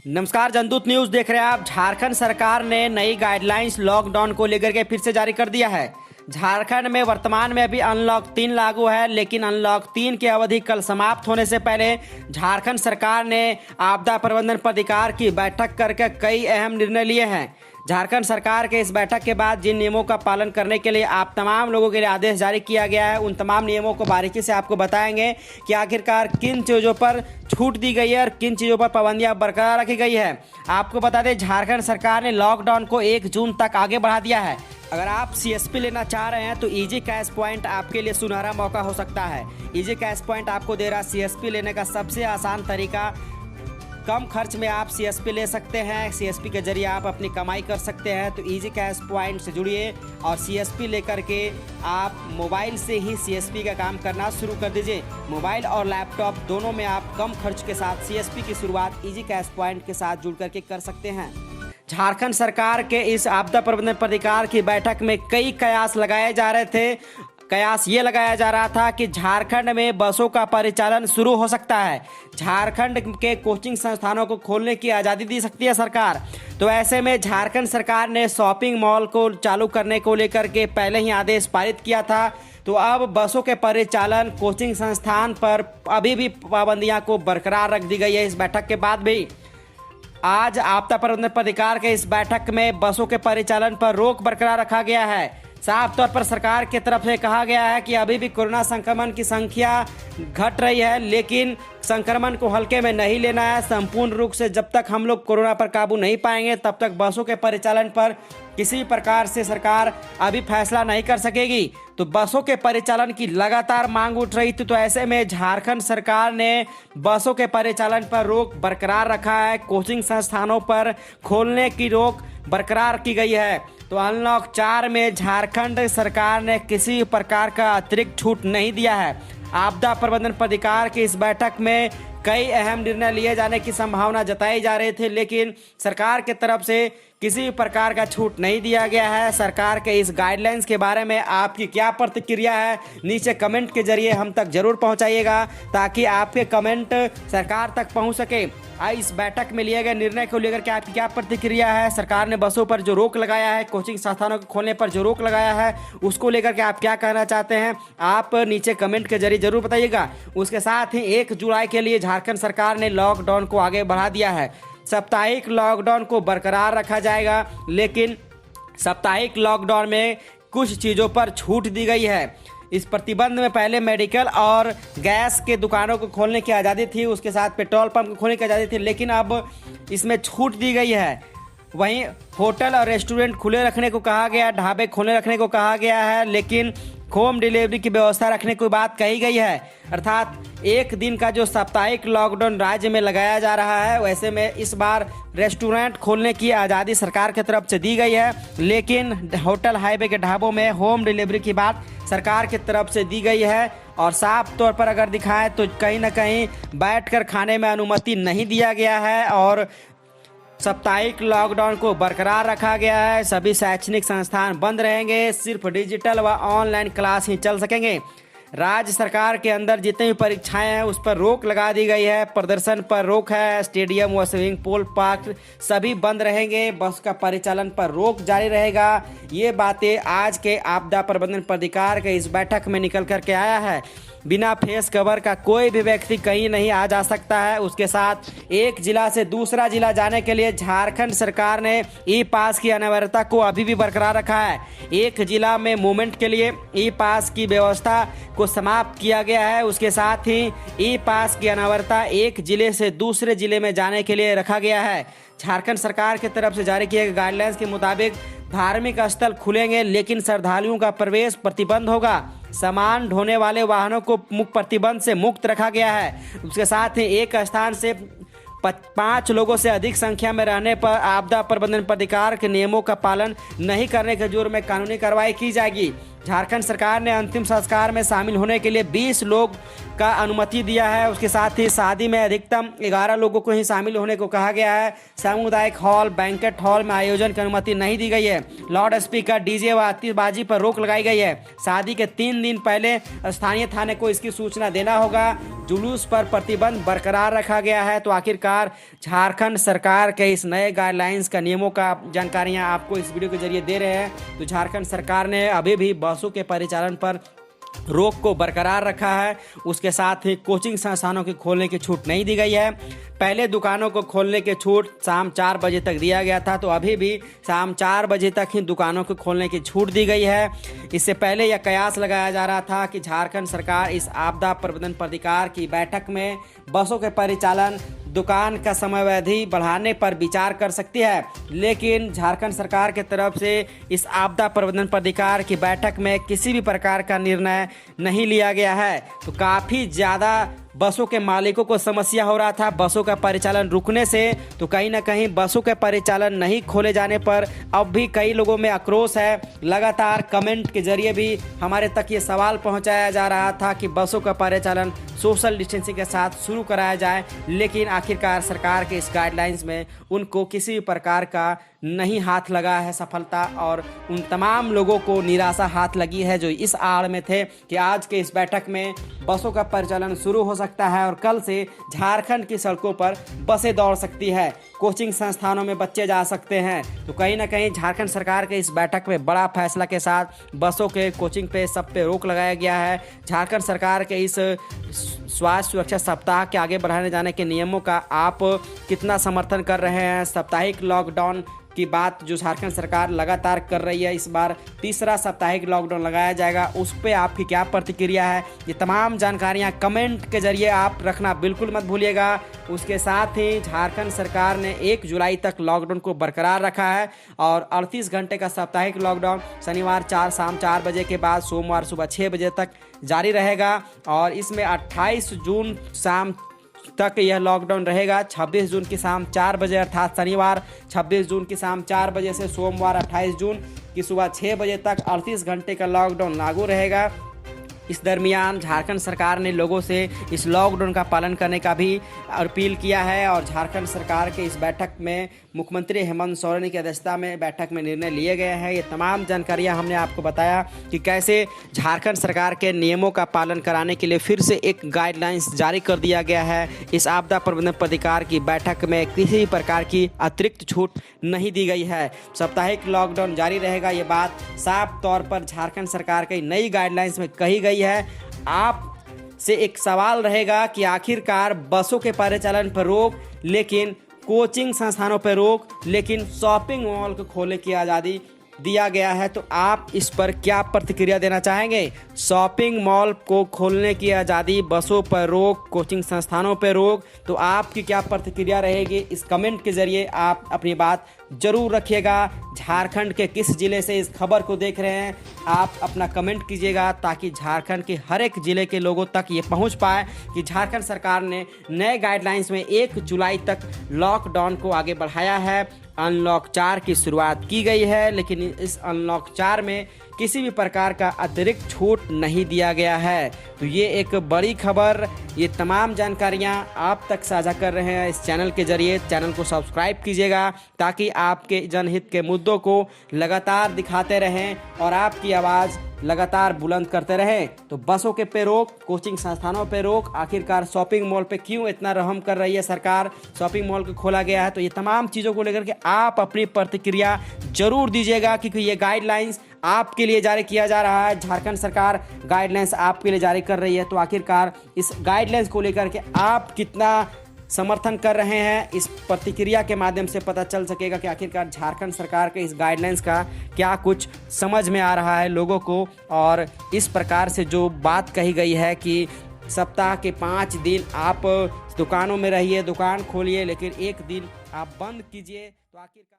नमस्कार, जनदूत न्यूज देख रहे हैं आप। झारखंड सरकार ने नई गाइडलाइंस लॉकडाउन को लेकर के फिर से जारी कर दिया है। झारखंड में वर्तमान में अभी अनलॉक 3 लागू है, लेकिन अनलॉक 3 की अवधि कल समाप्त होने से पहले झारखंड सरकार ने आपदा प्रबंधन प्राधिकार की बैठक करके कई अहम निर्णय लिए हैं। झारखंड सरकार के इस बैठक के बाद जिन नियमों का पालन करने के लिए आप तमाम लोगों के लिए आदेश जारी किया गया है, उन तमाम नियमों को बारीकी से आपको बताएंगे कि आखिरकार किन चीज़ों पर छूट दी गई है और किन चीज़ों पर पाबंदियां बरकरार रखी गई है। आपको बता दें, झारखंड सरकार ने लॉकडाउन को 1 जून तक आगे बढ़ा दिया है। अगर आप सीएसपी लेना चाह रहे हैं तो इजी कैश पॉइंट आपके लिए सुनहरा मौका हो सकता है। इजी कैश पॉइंट आपको दे रहा सीएसपी लेने का सबसे आसान तरीका। कम खर्च में आप सीएसपी ले सकते हैं। सीएसपी के जरिए आप अपनी कमाई कर सकते हैं। तो इजी कैश पॉइंट से जुड़िए और सीएसपी लेकर के आप मोबाइल से ही सीएसपी का काम करना शुरू कर दीजिए। मोबाइल और लैपटॉप दोनों में आप कम खर्च के साथ सीएसपी की शुरुआत इजी कैश पॉइंट के साथ जुड़ करके कर सकते हैं। झारखंड सरकार के इस आपदा प्रबंधन प्राधिकार की बैठक में कई कयास लगाए जा रहे थे। कयास ये लगाया जा रहा था कि झारखंड में बसों का परिचालन शुरू हो सकता है। झारखंड के कोचिंग संस्थानों को खोलने की आज़ादी दे सकती है सरकार। तो ऐसे में झारखंड सरकार ने शॉपिंग मॉल को चालू करने को लेकर के पहले ही आदेश पारित किया था। तो अब बसों के परिचालन, कोचिंग संस्थान पर अभी भी पाबंदियां को बरकरार रख दी गई है। इस बैठक के बाद भी आज आपदा प्रबंधन प्राधिकार के इस बैठक में बसों के परिचालन पर रोक बरकरार रखा गया है। साफ तौर पर सरकार की तरफ से कहा गया है कि अभी भी कोरोना संक्रमण की संख्या घट रही है, लेकिन संक्रमण को हल्के में नहीं लेना है। संपूर्ण रूप से जब तक हम लोग कोरोना पर काबू नहीं पाएंगे, तब तक बसों के परिचालन पर किसी प्रकार से सरकार अभी फैसला नहीं कर सकेगी। तो बसों के परिचालन की लगातार मांग उठ रही थी। तो ऐसे में झारखंड सरकार ने बसों के परिचालन पर रोक बरकरार रखा है। कोचिंग संस्थानों पर खोलने की रोक बरकरार की गई है। तो अनलॉक 4 में झारखंड सरकार ने किसी प्रकार का अतिरिक्त छूट नहीं दिया है। आपदा प्रबंधन प्राधिकार की इस बैठक में कई अहम निर्णय लिए जाने की संभावना जताई जा रही थी, लेकिन सरकार की तरफ से किसी प्रकार का छूट नहीं दिया गया है। सरकार के इस गाइडलाइंस के बारे में आपकी क्या प्रतिक्रिया है, नीचे कमेंट के जरिए हम तक जरूर पहुंचाइएगा, ताकि आपके कमेंट सरकार तक पहुंच सके। इस बैठक में लिए गए निर्णय को लेकर के आपकी क्या प्रतिक्रिया है? सरकार ने बसों पर जो रोक लगाया है, कोचिंग संस्थानों को खोलने पर जो रोक लगाया है, उसको लेकर के आप क्या कहना चाहते हैं? आप नीचे कमेंट के जरिए जरूर बताइएगा। उसके साथ ही 1 जुलाई के लिए झारखंड सरकार ने लॉकडाउन को आगे बढ़ा दिया है। साप्ताहिक लॉकडाउन को बरकरार रखा जाएगा, लेकिन साप्ताहिक लॉकडाउन में कुछ चीज़ों पर छूट दी गई है। इस प्रतिबंध में पहले मेडिकल और गैस के दुकानों को खोलने की आज़ादी थी, उसके साथ पेट्रोल पंप को खोलने की आज़ादी थी, लेकिन अब इसमें छूट दी गई है। वहीं होटल और रेस्टोरेंट खुले रखने को कहा गया, ढाबे खुले रखने को कहा गया है, लेकिन होम डिलीवरी की व्यवस्था रखने की बात कही गई है। अर्थात 1 दिन का जो साप्ताहिक लॉकडाउन राज्य में लगाया जा रहा है, वैसे में इस बार रेस्टोरेंट खोलने की आज़ादी सरकार की तरफ से दी गई है, लेकिन होटल, हाईवे के ढाबों में होम डिलीवरी की बात सरकार की तरफ से दी गई है। और साफ तौर पर अगर दिखाएं तो कहीं ना कहीं बैठकर खाने में अनुमति नहीं दिया गया है और साप्ताहिक लॉकडाउन को बरकरार रखा गया है। सभी शैक्षणिक संस्थान बंद रहेंगे, सिर्फ डिजिटल व ऑनलाइन क्लास ही चल सकेंगे। राज्य सरकार के अंदर जितनी भी परीक्षाएं हैं उस पर रोक लगा दी गई है। प्रदर्शन पर रोक है। स्टेडियम व स्विमिंग पूल, पार्क सभी बंद रहेंगे। बस का परिचालन पर रोक जारी रहेगा। ये बातें आज के आपदा प्रबंधन प्राधिकार के इस बैठक में निकल करके आया है। बिना फेस कवर का कोई भी व्यक्ति कहीं नहीं आ जा सकता है। उसके साथ एक जिला से दूसरा जिला जाने के लिए झारखंड सरकार ने ई पास की अनिवार्यता को अभी भी बरकरार रखा है। एक जिला में मूवमेंट के लिए ई पास की व्यवस्था को समाप्त किया गया है। उसके साथ ही ई पास की अनिवार्यता एक जिले से दूसरे जिले में जाने के लिए रखा गया है। झारखंड सरकार की तरफ से जारी किए गए गाइडलाइंस के मुताबिक धार्मिक स्थल खुलेंगे, लेकिन श्रद्धालुओं का प्रवेश प्रतिबंध होगा। सामान ढोने वाले वाहनों को मुक्त प्रतिबंध से मुक्त रखा गया है। उसके साथ ही एक स्थान से 5 लोगों से अधिक संख्या में रहने पर आपदा प्रबंधन प्राधिकार के नियमों का पालन नहीं करने के जुर्म में कानूनी कार्रवाई की जाएगी। झारखंड सरकार ने अंतिम संस्कार में शामिल होने के लिए 20 लोग का अनुमति दिया है। उसके साथ ही शादी में अधिकतम 11 लोगों को ही शामिल होने को कहा गया है। सामुदायिक हॉल, बैंकेट हॉल में आयोजन की अनुमति नहीं दी गई है। लाउड स्पीकर, डीजे व आतिशबाजी पर रोक लगाई गई है। शादी के 3 दिन पहले स्थानीय थाने को इसकी सूचना देना होगा। जुलूस पर प्रतिबंध बरकरार रखा गया है। तो आखिरकार झारखंड सरकार के इस नए गाइडलाइंस का नियमों का जानकारियां आपको इस वीडियो के जरिए दे रहे हैं। तो झारखंड सरकार ने अभी भी बसों के परिचालन पर रोक को बरकरार रखा है। उसके साथ ही कोचिंग संस्थानों की खोलने की छूट नहीं दी गई है। पहले दुकानों को खोलने की छूट शाम 4 बजे तक दिया गया था, तो अभी भी शाम 4 बजे तक ही दुकानों को खोलने की छूट दी गई है। इससे पहले यह कयास लगाया जा रहा था कि झारखंड सरकार इस आपदा प्रबंधन प्राधिकार की बैठक में बसों के परिचालन, दुकान का समयावधि बढ़ाने पर विचार कर सकती है, लेकिन झारखंड सरकार की तरफ से इस आपदा प्रबंधन प्राधिकार की बैठक में किसी भी प्रकार का निर्णय नहीं लिया गया है। तो काफ़ी ज़्यादा बसों के मालिकों को समस्या हो रहा था बसों का परिचालन रुकने से। तो कहीं ना कहीं बसों के परिचालन नहीं खोले जाने पर अब भी कई लोगों में आक्रोश है। लगातार कमेंट के जरिए भी हमारे तक ये सवाल पहुंचाया जा रहा था कि बसों का परिचालन सोशल डिस्टेंसिंग के साथ शुरू कराया जाए, लेकिन आखिरकार सरकार के इस गाइडलाइंस में उनको किसी भी प्रकार का नहीं हाथ लगा है सफलता, और उन तमाम लोगों को निराशा हाथ लगी है जो इस आड़ में थे कि आज के इस बैठक में बसों का परिचालन शुरू हो सकता है और कल से झारखंड की सड़कों पर बसें दौड़ सकती है, कोचिंग संस्थानों में बच्चे जा सकते हैं। तो कहीं ना कहीं झारखंड सरकार के इस बैठक में बड़ा फैसला के साथ बसों के कोचिंग पे सब पे रोक लगाया गया है। झारखंड सरकार के इस स्वास्थ्य सुरक्षा सप्ताह के आगे बढ़ाने जाने के नियमों का आप कितना समर्थन कर रहे हैं? साप्ताहिक लॉकडाउन की बात जो झारखंड सरकार लगातार कर रही है, इस बार तीसरा साप्ताहिक लॉकडाउन लगाया जाएगा, उस पर आपकी क्या प्रतिक्रिया है? ये तमाम जानकारियां कमेंट के जरिए आप रखना बिल्कुल मत भूलिएगा। उसके साथ ही झारखंड सरकार ने 1 जुलाई तक लॉकडाउन को बरकरार रखा है और 38 घंटे का साप्ताहिक लॉकडाउन शनिवार शाम 4 बजे के बाद सोमवार सुबह 6 बजे तक जारी रहेगा। और इसमें 28 जून शाम तक यह लॉकडाउन रहेगा। 26 जून की शाम 4 बजे अर्थात शनिवार 26 जून की शाम 4 बजे से सोमवार 28 जून की सुबह 6 बजे तक 38 घंटे का लॉकडाउन लागू रहेगा। इस दरमियान झारखंड सरकार ने लोगों से इस लॉकडाउन का पालन करने का भी अपील किया है और झारखंड सरकार के इस बैठक में मुख्यमंत्री हेमंत सोरेन की अध्यक्षता में बैठक में निर्णय लिए गए हैं। ये तमाम जानकारियां हमने आपको बताया कि कैसे झारखंड सरकार के नियमों का पालन कराने के लिए फिर से एक गाइडलाइंस जारी कर दिया गया है। इस आपदा प्रबंधन प्राधिकार की बैठक में किसी भी प्रकार की अतिरिक्त छूट नहीं दी गई है। साप्ताहिक लॉकडाउन जारी रहेगा, ये बात साफ तौर पर झारखंड सरकार की नई गाइडलाइंस में कही गई है। आप से एक सवाल रहेगा कि आखिरकार बसों के परिचालन पर रोक, लेकिन कोचिंग संस्थानों पर रोक, लेकिन शॉपिंग मॉल को खोलने की आज़ादी दिया गया है। तो आप इस पर क्या प्रतिक्रिया देना चाहेंगे? शॉपिंग मॉल को खोलने की आज़ादी, बसों पर रोक, कोचिंग संस्थानों पर रोक, तो आपकी क्या प्रतिक्रिया रहेगी? इस कमेंट के जरिए आप अपनी बात जरूर रखिएगा। झारखंड के किस जिले से इस खबर को देख रहे हैं आप अपना कमेंट कीजिएगा, ताकि झारखंड के हर एक जिले के लोगों तक ये पहुंच पाए कि झारखंड सरकार ने नए गाइडलाइंस में 1 जुलाई तक लॉकडाउन को आगे बढ़ाया है। अनलॉक 4 की शुरुआत की गई है, लेकिन इस अनलॉक 4 में किसी भी प्रकार का अतिरिक्त छूट नहीं दिया गया है। तो ये एक बड़ी खबर, ये तमाम जानकारियां आप तक साझा कर रहे हैं इस चैनल के जरिए। चैनल को सब्सक्राइब कीजिएगा ताकि आपके जनहित के मुद्दों को लगातार दिखाते रहें और आपकी आवाज़ लगातार बुलंद करते रहें। तो बसों के पे रोक, कोचिंग संस्थानों पे रोक, आखिरकार शॉपिंग मॉल पे क्यों इतना रहम कर रही है सरकार? शॉपिंग मॉल को खोला गया है। तो ये तमाम चीज़ों को लेकर के आप अपनी प्रतिक्रिया जरूर दीजिएगा, क्योंकि ये गाइडलाइंस आपके लिए जारी किया जा रहा है। झारखंड सरकार गाइडलाइंस आपके लिए जारी कर रही है। तो आखिरकार इस गाइडलाइंस को लेकर के आप कितना समर्थन कर रहे हैं, इस प्रतिक्रिया के माध्यम से पता चल सकेगा कि आखिरकार झारखंड सरकार के इस गाइडलाइंस का क्या कुछ समझ में आ रहा है लोगों को। और इस प्रकार से जो बात कही गई है कि सप्ताह के 5 दिन आप दुकानों में रहिए, दुकान खोलिए, लेकिन 1 दिन आप बंद कीजिए, तो आखिरकार